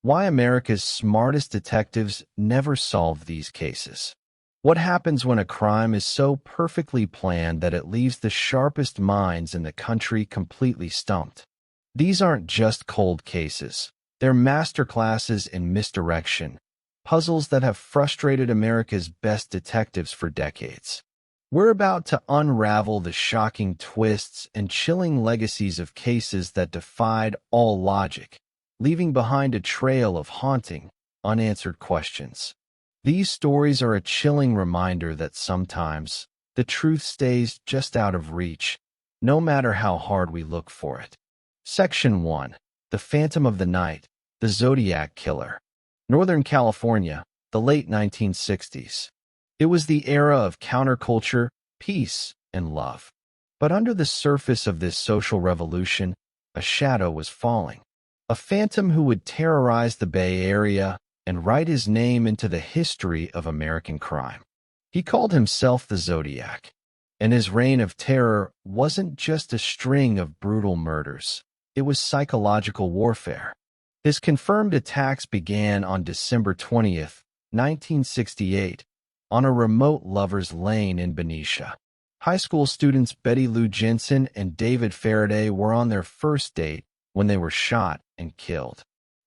Why America's smartest detectives never solve these cases. What happens when a crime is so perfectly planned that it leaves the sharpest minds in the country completely stumped? These aren't just cold cases. They're masterclasses in misdirection, puzzles that have frustrated America's best detectives for decades. We're about to unravel the shocking twists and chilling legacies of cases that defied all logic, leaving behind a trail of haunting, unanswered questions. These stories are a chilling reminder that sometimes the truth stays just out of reach, no matter how hard we look for it. Section 1. The Phantom of the Night, the Zodiac Killer. Northern California, the late 1960s. It was the era of counterculture, peace, and love. But under the surface of this social revolution, a shadow was falling. A phantom who would terrorize the Bay Area and write his name into the history of American crime. He called himself the Zodiac, and his reign of terror wasn't just a string of brutal murders. It was psychological warfare. His confirmed attacks began on December 20th, 1968, on a remote lover's lane in Benicia. High school students Betty Lou Jensen and David Faraday were on their first date when they were shot and killed.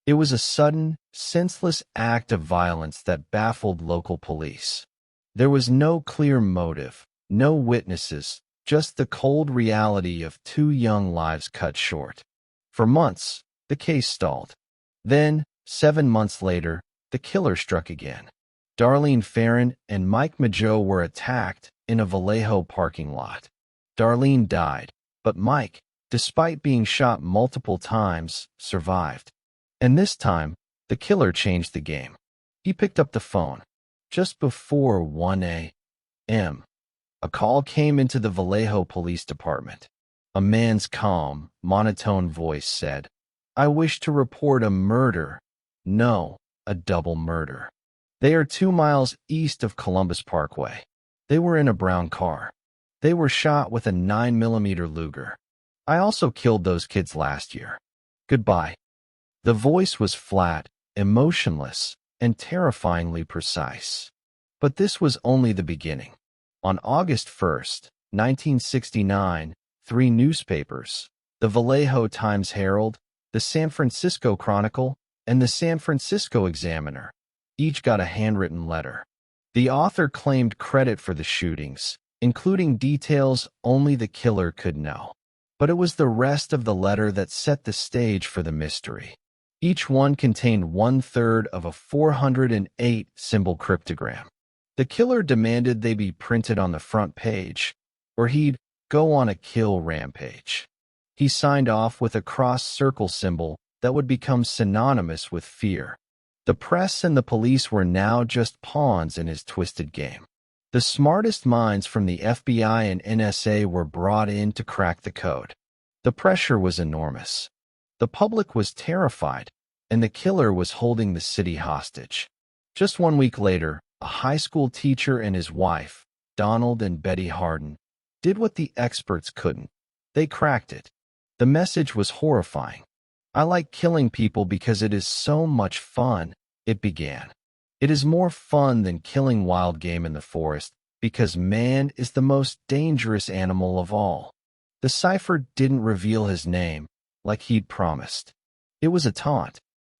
It was a sudden, senseless act of violence that baffled local police. There was no clear motive, no witnesses, just the cold reality of two young lives cut short. For months, the case stalled. Then, 7 months later, the killer struck again. Darlene Ferrin and Mike Mageau were attacked in a Vallejo parking lot. Darlene died, but Mike, despite being shot multiple times, survived. And this time, the killer changed the game. He picked up the phone. Just before 1 a.m., a call came into the Vallejo Police Department. A man's calm, monotone voice said, "I wish to report a murder. No, a double murder. They are 2 miles east of Columbus Parkway. They were in a brown car. They were shot with a 9mm Luger. I also killed those kids last year. Goodbye." The voice was flat, emotionless, and terrifyingly precise. But this was only the beginning. On August 1st, 1969, 3 newspapers, the Vallejo Times-Herald, the San Francisco Chronicle, and the San Francisco Examiner, each got a handwritten letter. The author claimed credit for the shootings, including details only the killer could know. But it was the rest of the letter that set the stage for the mystery. Each one contained 1/3 of a 408-symbol cryptogram. The killer demanded they be printed on the front page, or he'd go on a kill rampage. He signed off with a cross-circle symbol that would become synonymous with fear. The press and the police were now just pawns in his twisted game. The smartest minds from the FBI and NSA were brought in to crack the code. The pressure was enormous. The public was terrified, and the killer was holding the city hostage. Just 1 week later, a high school teacher and his wife, Donald and Betty Harden, did what the experts couldn't. They cracked it. The message was horrifying. "I like killing people because it is so much fun," it began. "It is more fun than killing wild game in the forest because man is the most dangerous animal of all." The cipher didn't reveal his name, like he'd promised. It was a taunt.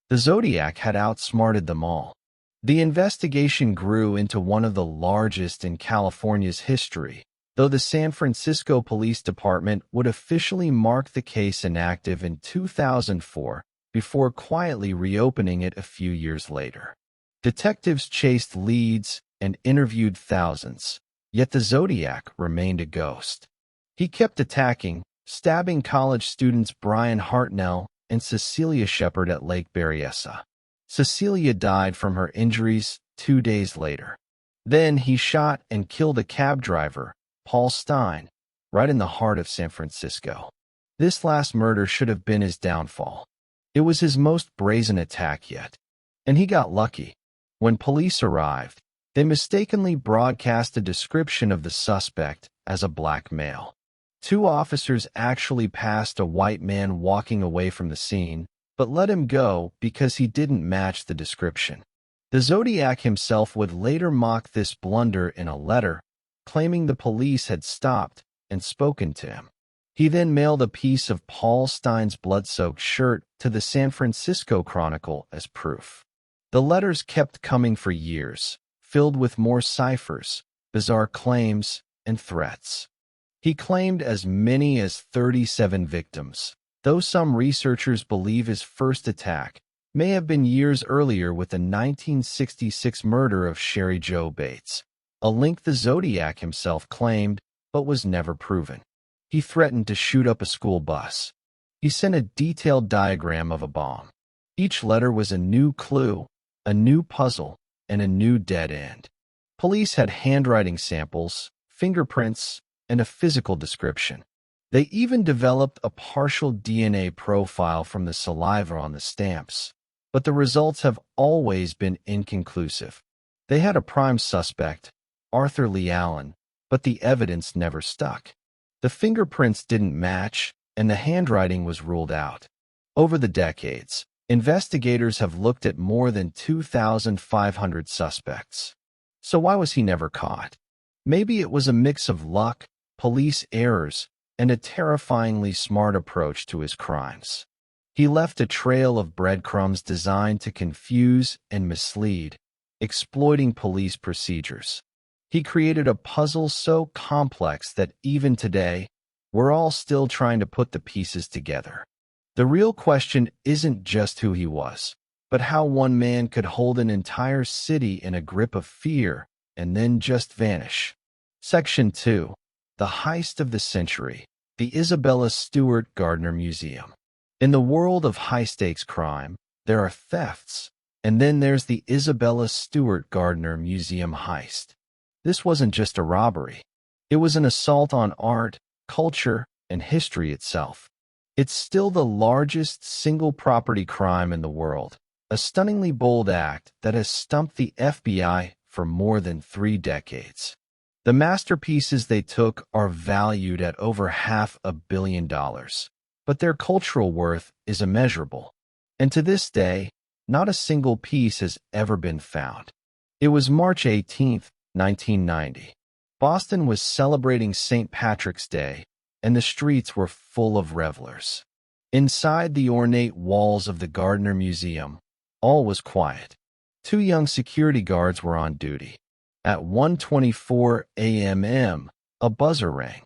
The Zodiac had outsmarted them all. The investigation grew into one of the largest in California's history, though the San Francisco Police Department would officially mark the case inactive in 2004 before quietly reopening it a few years later. Detectives chased leads and interviewed thousands, yet the Zodiac remained a ghost. He kept attacking, stabbing college students Brian Hartnell and Cecilia Shepard at Lake Berryessa. Cecilia died from her injuries 2 days later. Then he shot and killed a cab driver, Paul Stein, right in the heart of San Francisco. This last murder should have been his downfall. It was his most brazen attack yet. And he got lucky. When police arrived, they mistakenly broadcast a description of the suspect as a black male. 2 officers actually passed a white man walking away from the scene, but let him go because he didn't match the description. The Zodiac himself would later mock this blunder in a letter, claiming the police had stopped and spoken to him. He then mailed a piece of Paul Stein's blood-soaked shirt to the San Francisco Chronicle as proof. The letters kept coming for years, filled with more ciphers, bizarre claims, and threats. He claimed as many as 37 victims, though some researchers believe his first attack may have been years earlier with the 1966 murder of Sherry Jo Bates, a link the Zodiac himself claimed but was never proven. He threatened to shoot up a school bus. He sent a detailed diagram of a bomb. Each letter was a new clue, a new puzzle, and a new dead end. Police had handwriting samples, fingerprints, and a physical description. They even developed a partial DNA profile from the saliva on the stamps. But the results have always been inconclusive. They had a prime suspect, Arthur Lee Allen, but the evidence never stuck. The fingerprints didn't match, and the handwriting was ruled out. Over the decades, investigators have looked at more than 2,500 suspects. So why was he never caught? Maybe it was a mix of luck, police errors, and a terrifyingly smart approach to his crimes. He left a trail of breadcrumbs designed to confuse and mislead, exploiting police procedures. He created a puzzle so complex that even today, we're all still trying to put the pieces together. The real question isn't just who he was, but how one man could hold an entire city in a grip of fear and then just vanish. Section 2. The Heist of the Century, the Isabella Stewart Gardner Museum. In the world of high-stakes crime, there are thefts, and then there's the Isabella Stewart Gardner Museum heist. This wasn't just a robbery. It was an assault on art, culture, and history itself. It's still the largest single-property crime in the world, a stunningly bold act that has stumped the FBI for more than 3 decades. The masterpieces they took are valued at over $500 million. But their cultural worth is immeasurable. And to this day, not a single piece has ever been found. It was March 18, 1990. Boston was celebrating St. Patrick's Day, and the streets were full of revelers. Inside the ornate walls of the Gardner Museum, all was quiet. 2 young security guards were on duty. At 1:24 a.m., a buzzer rang.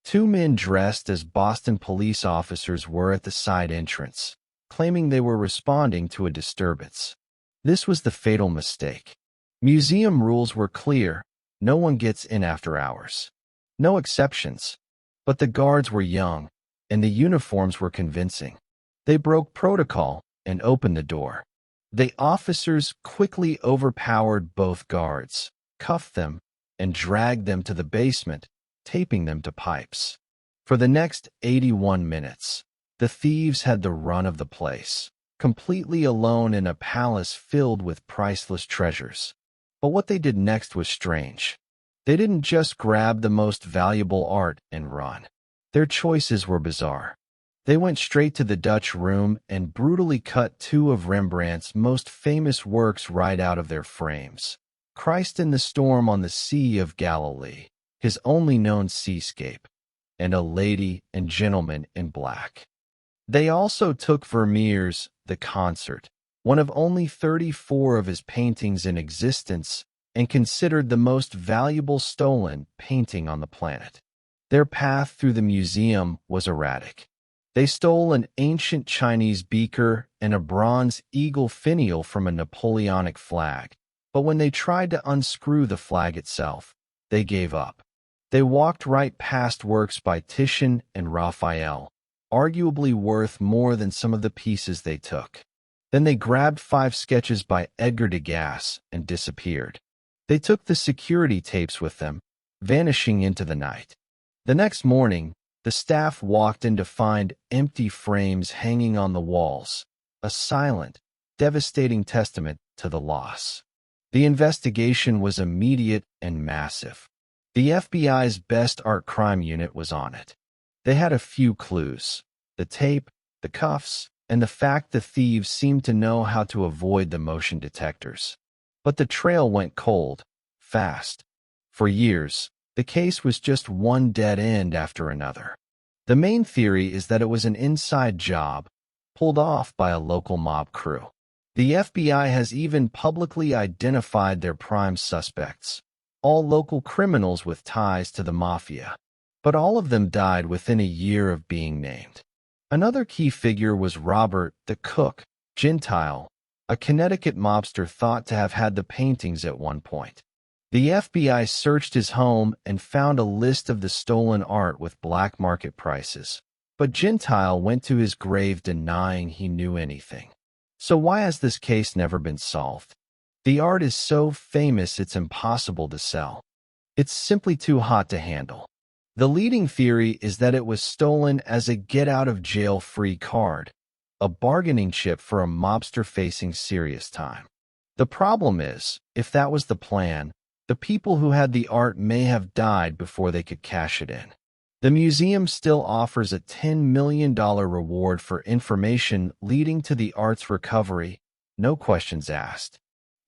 2 men dressed as Boston police officers were at the side entrance, claiming they were responding to a disturbance. This was the fatal mistake. Museum rules were clear: no one gets in after hours. No exceptions. But the guards were young, and the uniforms were convincing. They broke protocol and opened the door. The officers quickly overpowered both guards, cuffed them, and dragged them to the basement, taping them to pipes. For the next 81 minutes, the thieves had the run of the place, completely alone in a palace filled with priceless treasures. But what they did next was strange. They didn't just grab the most valuable art and run. Their choices were bizarre. They went straight to the Dutch room and brutally cut 2 of Rembrandt's most famous works right out of their frames: Christ in the Storm on the Sea of Galilee, his only known seascape, and A Lady and Gentleman in Black. They also took Vermeer's The Concert, one of only 34 of his paintings in existence, and considered the most valuable stolen painting on the planet. Their path through the museum was erratic. They stole an ancient Chinese beaker and a bronze eagle finial from a Napoleonic flag, but when they tried to unscrew the flag itself, they gave up. They walked right past works by Titian and Raphael, arguably worth more than some of the pieces they took. Then they grabbed 5 sketches by Edgar Degas and disappeared. They took the security tapes with them, vanishing into the night. The next morning, the staff walked in to find empty frames hanging on the walls, a silent, devastating testament to the loss. The investigation was immediate and massive. The FBI's best art crime unit was on it. They had a few clues: the tape, the cuffs, and the fact the thieves seemed to know how to avoid the motion detectors. But the trail went cold, fast. For years, the case was just one dead end after another. The main theory is that it was an inside job, pulled off by a local mob crew. The FBI has even publicly identified their prime suspects, all local criminals with ties to the mafia. But all of them died within a year of being named. Another key figure was Robert the Cook, Gentile, a Connecticut mobster thought to have had the paintings at one point. The FBI searched his home and found a list of the stolen art with black market prices. But Gentile went to his grave denying he knew anything. So why has this case never been solved? The art is so famous it's impossible to sell. It's simply too hot to handle. The leading theory is that it was stolen as a get-out-of-jail-free card, a bargaining chip for a mobster facing serious time. The problem is, if that was the plan, the people who had the art may have died before they could cash it in. The museum still offers a $10 million reward for information leading to the art's recovery, no questions asked.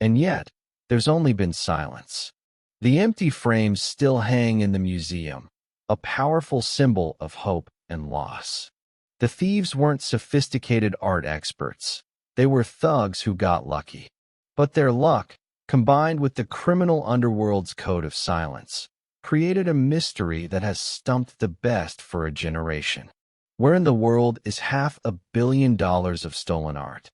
And yet, there's only been silence. The empty frames still hang in the museum, a powerful symbol of hope and loss. The thieves weren't sophisticated art experts. They were thugs who got lucky. But their luck, combined with the criminal underworld's code of silence, created a mystery that has stumped the best for a generation. Where in the world is $500 million of stolen art?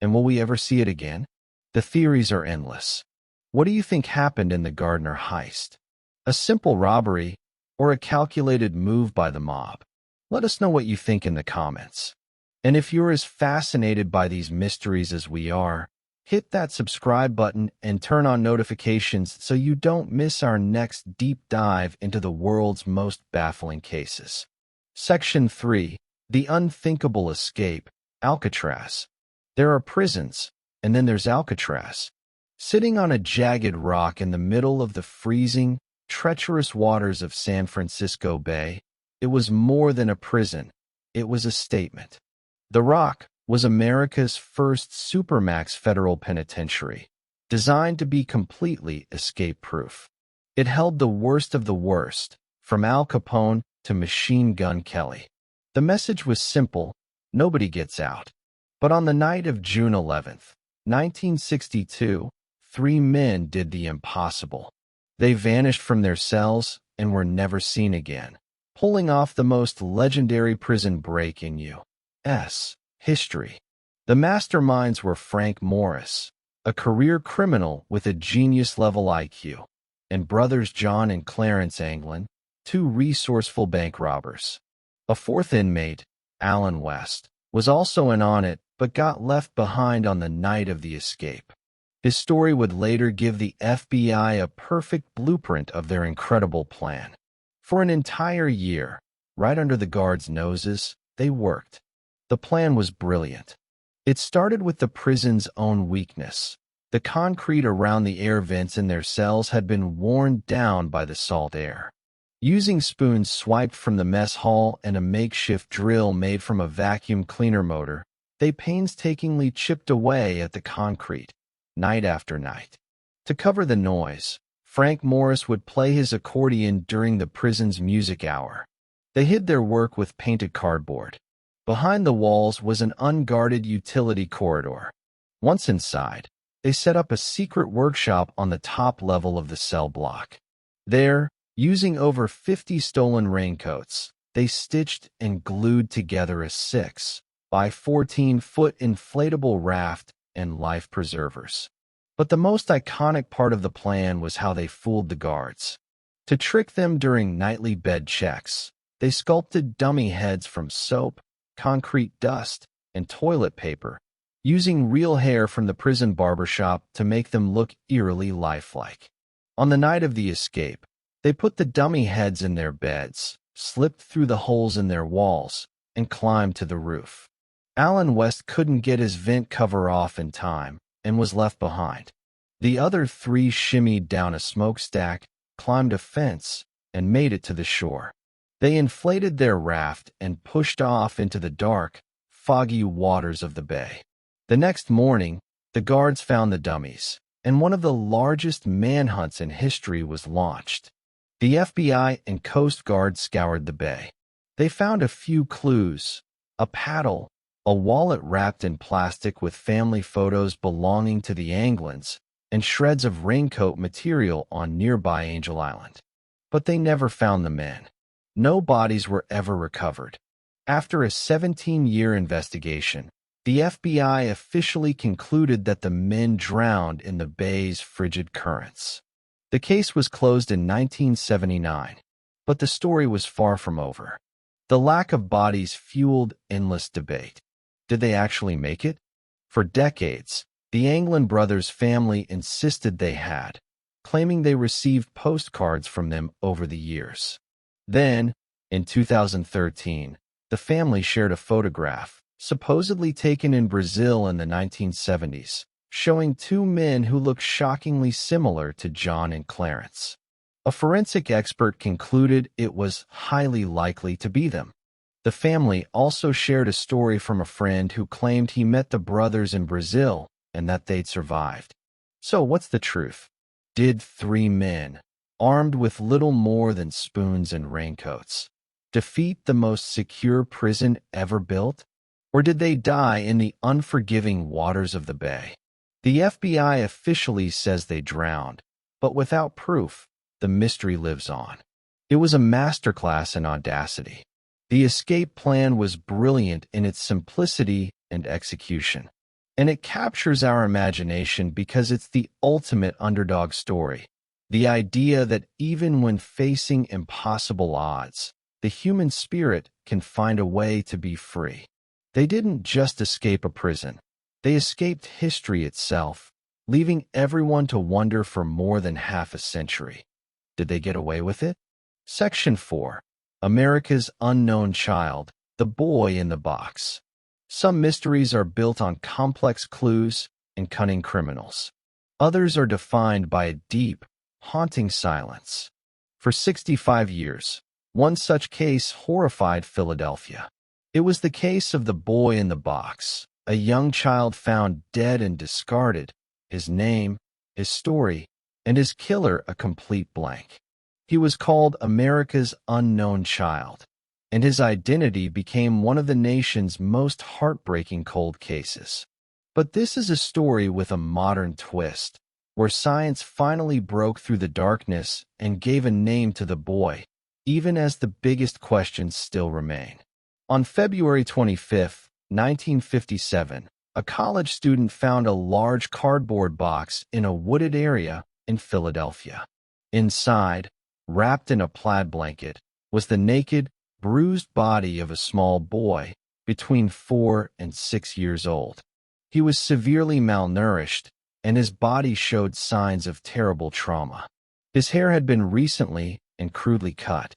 And will we ever see it again? The theories are endless. What do you think happened in the Gardner heist? A simple robbery, or a calculated move by the mob? Let us know what you think in the comments. And if you're as fascinated by these mysteries as we are, hit that subscribe button and turn on notifications so you don't miss our next deep dive into the world's most baffling cases. Section 3. The Unthinkable Escape, Alcatraz. There are prisons, and then there's Alcatraz. Sitting on a jagged rock in the middle of the freezing, treacherous waters of San Francisco Bay, it was more than a prison, it was a statement. The Rock was America's first supermax federal penitentiary, designed to be completely escape-proof. It held the worst of the worst, from Al Capone to Machine Gun Kelly. The message was simple: nobody gets out. But on the night of June 11th, 1962, 3 men did the impossible. They vanished from their cells and were never seen again, pulling off the most legendary prison break in U.S. history. The masterminds were Frank Morris, a career criminal with a genius-level IQ, and brothers John and Clarence Anglin, 2 resourceful bank robbers. A 4th inmate, Alan West, was also in on it but got left behind on the night of the escape. His story would later give the FBI a perfect blueprint of their incredible plan. For an entire year, right under the guards' noses, they worked. The plan was brilliant. It started with the prison's own weakness. The concrete around the air vents in their cells had been worn down by the salt air. Using spoons swiped from the mess hall and a makeshift drill made from a vacuum cleaner motor, they painstakingly chipped away at the concrete, night after night. To cover the noise, Frank Morris would play his accordion during the prison's music hour. They hid their work with painted cardboard. Behind the walls was an unguarded utility corridor. Once inside, they set up a secret workshop on the top level of the cell block. There, using over 50 stolen raincoats, they stitched and glued together a 6 by 14-foot inflatable raft and life preservers. But the most iconic part of the plan was how they fooled the guards. To trick them during nightly bed checks, they sculpted dummy heads from soap, concrete dust, and toilet paper, using real hair from the prison barbershop to make them look eerily lifelike. On the night of the escape, they put the dummy heads in their beds, slipped through the holes in their walls, and climbed to the roof. Alan West couldn't get his vent cover off in time and was left behind. The other 3 shimmied down a smokestack, climbed a fence, and made it to the shore. They inflated their raft and pushed off into the dark, foggy waters of the bay. The next morning, the guards found the dummies, and one of the largest manhunts in history was launched. The FBI and Coast Guard scoured the bay. They found a few clues: a paddle, a wallet wrapped in plastic with family photos belonging to the Anglins, and shreds of raincoat material on nearby Angel Island. But they never found the men. No bodies were ever recovered. After a 17-year investigation, the FBI officially concluded that the men drowned in the bay's frigid currents. The case was closed in 1979, but the story was far from over. The lack of bodies fueled endless debate. Did they actually make it? For decades, the Anglin brothers' family insisted they had, claiming they received postcards from them over the years. Then, in 2013, the family shared a photograph, supposedly taken in Brazil in the 1970s, showing two men who looked shockingly similar to John and Clarence. A forensic expert concluded it was highly likely to be them. The family also shared a story from a friend who claimed he met the brothers in Brazil and that they'd survived. So what's the truth? Did three men, armed with little more than spoons and raincoats, defeat the most secure prison ever built? Or did they die in the unforgiving waters of the bay? The FBI officially says they drowned, but without proof, the mystery lives on. It was a masterclass in audacity. The escape plan was brilliant in its simplicity and execution, and it captures our imagination because it's the ultimate underdog story. The idea that even when facing impossible odds, the human spirit can find a way to be free. They didn't just escape a prison. They escaped history itself, leaving everyone to wonder for more than half a century. Did they get away with it? Section 4. America's Unknown Child, the Boy in the Box. Some mysteries are built on complex clues and cunning criminals. Others are defined by a deep, haunting silence. For 65 years, one such case horrified Philadelphia. It was the case of the boy in the box, a young child found dead and discarded, his name, his story, and his killer a complete blank. He was called America's Unknown Child, and his identity became one of the nation's most heartbreaking cold cases. But this is a story with a modern twist, where science finally broke through the darkness and gave a name to the boy, even as the biggest questions still remain. On February 25, 1957, a college student found a large cardboard box in a wooded area in Philadelphia. Inside, wrapped in a plaid blanket, was the naked, bruised body of a small boy between 4 and 6 years old. He was severely malnourished, and his body showed signs of terrible trauma. His hair had been recently and crudely cut.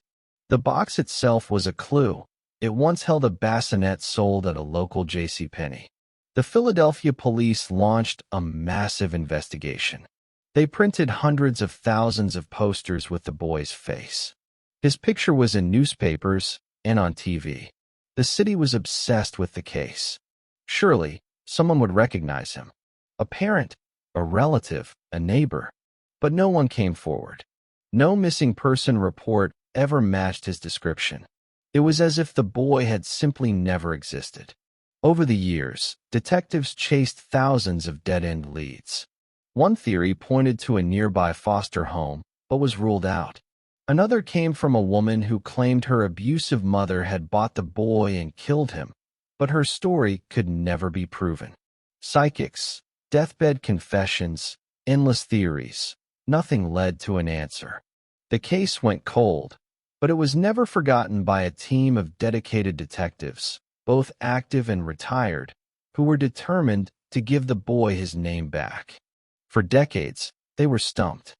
The box itself was a clue. It once held a bassinet sold at a local JCPenney. The Philadelphia police launched a massive investigation. They printed hundreds of thousands of posters with the boy's face. His picture was in newspapers and on TV. The city was obsessed with the case. Surely, someone would recognize him. A parent, a relative, a neighbor. But no one came forward. No missing person report ever matched his description. It was as if the boy had simply never existed. Over the years, detectives chased thousands of dead-end leads. One theory pointed to a nearby foster home, but was ruled out. Another came from a woman who claimed her abusive mother had bought the boy and killed him, but her story could never be proven. Psychics, deathbed confessions, endless theories. Nothing led to an answer. The case went cold, but it was never forgotten by a team of dedicated detectives, both active and retired, who were determined to give the boy his name back. For decades, they were stumped.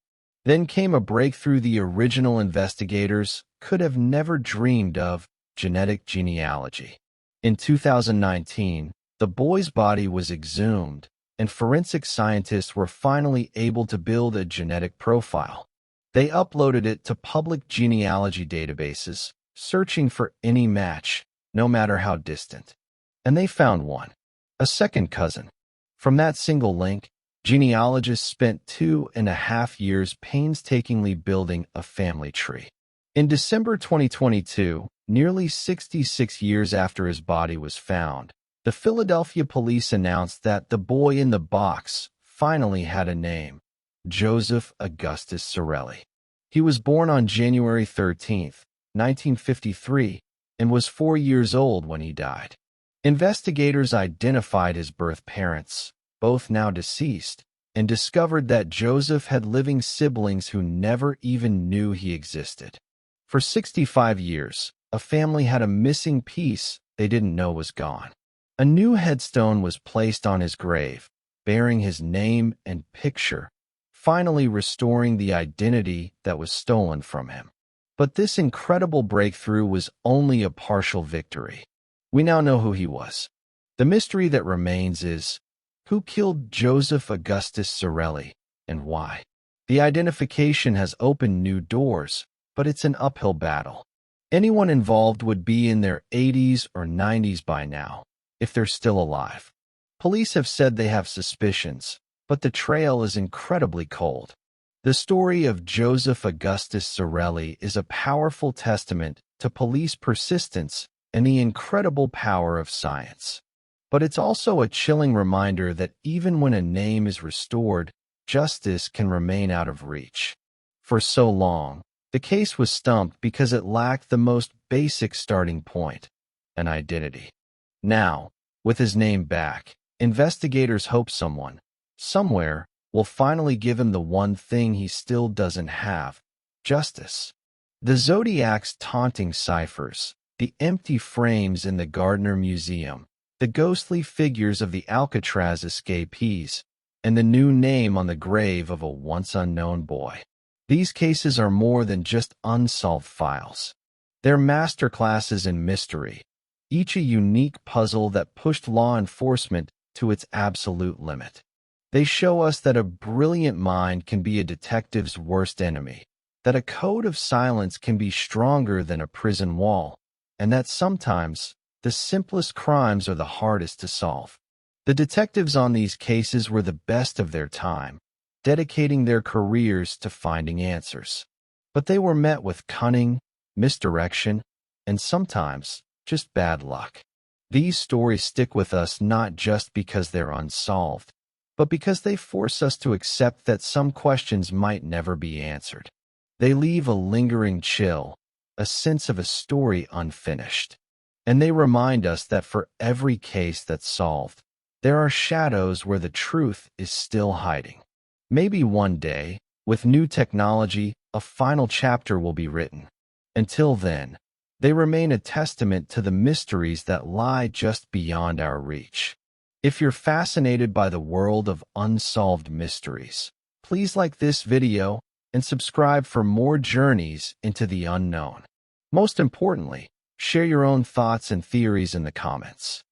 Then came a breakthrough the original investigators could have never dreamed of: genetic genealogy. In 2019, the boy's body was exhumed, and forensic scientists were finally able to build a genetic profile. They uploaded it to public genealogy databases, searching for any match, no matter how distant. And they found one, a second cousin. From that single link, genealogists spent 2.5 years painstakingly building a family tree. In December 2022, nearly 66 years after his body was found, the Philadelphia police announced that the boy in the box finally had a name: Joseph Augustus Sorelli. He was born on January 13, 1953, and was 4 years old when he died. Investigators identified his birth parents, both now deceased, and discovered that Joseph had living siblings who never even knew he existed. For 65 years, a family had a missing piece they didn't know was gone. A new headstone was placed on his grave, bearing his name and picture, finally restoring the identity that was stolen from him. But this incredible breakthrough was only a partial victory. We now know who he was. The mystery that remains is, who killed Joseph Augustus Sorelli and why? The identification has opened new doors, but it's an uphill battle. Anyone involved would be in their 80s or 90s by now, if they're still alive. Police have said they have suspicions, but the trail is incredibly cold. The story of Joseph Augustus Sorelli is a powerful testament to police persistence and the incredible power of science. But it's also a chilling reminder that even when a name is restored, justice can remain out of reach. For so long, the case was stumped because it lacked the most basic starting point: an identity. Now, with his name back, investigators hope someone, somewhere, will finally give him the one thing he still doesn't have: justice. The Zodiac's taunting ciphers, the empty frames in the Gardner Museum, the ghostly figures of the Alcatraz escapees, and the new name on the grave of a once unknown boy. These cases are more than just unsolved files. They're masterclasses in mystery, each a unique puzzle that pushed law enforcement to its absolute limit. They show us that a brilliant mind can be a detective's worst enemy, that a code of silence can be stronger than a prison wall, and that sometimes the simplest crimes are the hardest to solve. The detectives on these cases were the best of their time, dedicating their careers to finding answers. But they were met with cunning, misdirection, and sometimes just bad luck. These stories stick with us not just because they're unsolved, but because they force us to accept that some questions might never be answered. They leave a lingering chill, a sense of a story unfinished. And they remind us that for every case that's solved, there are shadows where the truth is still hiding. Maybe one day, with new technology, a final chapter will be written. Until then, they remain a testament to the mysteries that lie just beyond our reach. If you're fascinated by the world of unsolved mysteries, please like this video and subscribe for more journeys into the unknown. Most importantly, share your own thoughts and theories in the comments.